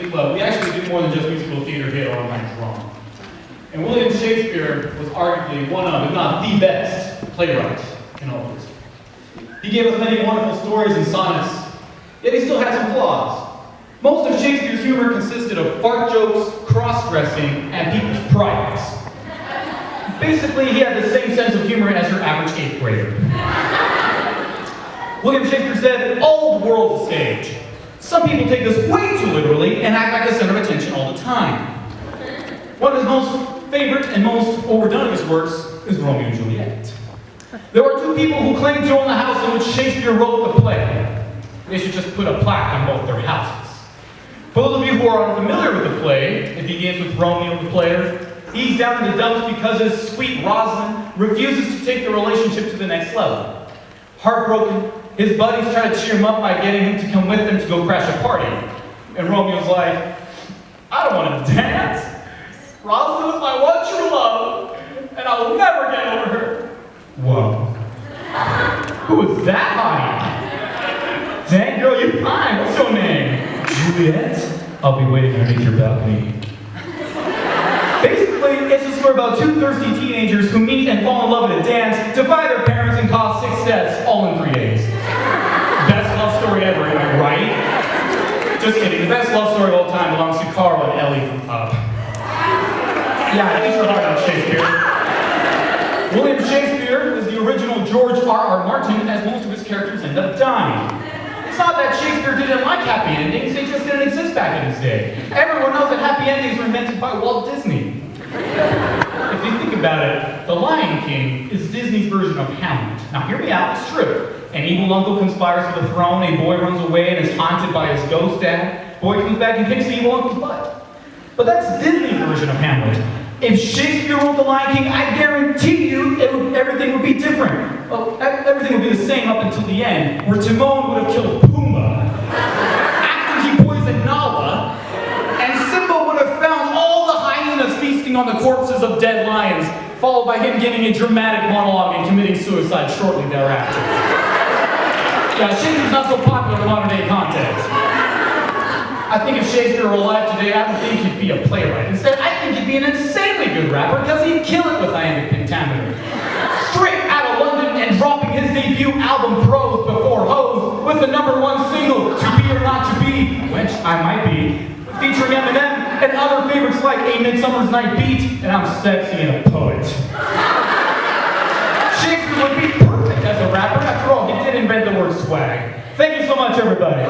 Club, we actually do more than just musical theater here on my drum. And William Shakespeare was arguably one of, if not the best, playwright in all of history. He gave us many wonderful stories and sonnets, yet he still had some flaws. Most of Shakespeare's humor consisted of fart jokes, cross-dressing, and people's prides. Basically, he had the same sense of humor as your average 8th grader. William Shakespeare said, "All the world's a stage." Some people take this way too literally and act like the center of attention all the time. One of his most favorite and most overdone of his works is Romeo and Juliet. There were two people who claimed to own the house in which Shakespeare wrote the play. They should just put a plaque on both their houses. For those of you who are unfamiliar with the play, it begins with Romeo the player. He's down in the dumps because his sweet Rosalind refuses to take the relationship to the next level. Heartbroken, his buddies try to cheer him up by getting him to come with them to go crash a party. And Romeo's like, "I don't want to dance. Rosalind is my one true love, and I will never get over her." Whoa. Who is that hottie? Dang girl, you're fine. What's your name? Juliet? I'll be waiting underneath your balcony. Basically, it's a story about two thirsty teenagers who meet and fall in love at a dance, defy their parents, and cause 6 deaths, all in 3 days. Best love story ever, am I right? Just kidding. The best love story of all time belongs to Carl and Ellie from Up. Yeah, at least we're hard on Shakespeare. William Shakespeare is the original George R.R. Martin, as most of his characters end up dying. It's not that Shakespeare didn't like happy endings, they just didn't exist back in his day. Everyone knows that happy endings were invented by Walt Disney. If you think about it, The Lion King is Disney's version of Hamlet. Now hear me out, it's true. An evil uncle conspires for the throne, a boy runs away and is haunted by his ghost dad. Boy comes back and kicks the evil uncle's butt. But that's Disney's version of Hamlet. If Shakespeare wrote The Lion King, I guarantee you everything would be different. Well, everything would be the same up until the end, where Timon would have killed Pumbaa, after he poisoned Nala, and Simba would have found all the hyenas feasting on the corpses of dead lions, followed by him giving a dramatic monologue and committing suicide shortly thereafter. Yeah, Shakespeare's not so popular in modern day context. I think if Shakespeare were alive today, I don't think he'd be a playwright. Instead, I think he'd be an insanely good rapper because he'd kill it with iambic pentameter. Straight out of London and dropping his debut album Prose before Hose with the #1 single, To Be or Not to Be, which I might be, featuring Eminem and other favorites like A Midsummer's Night Beat and I'm Sexy and a Poet. Shakespeare would be perfect as a rapper. After all, he did invent the word swag. Thank you so much, everybody.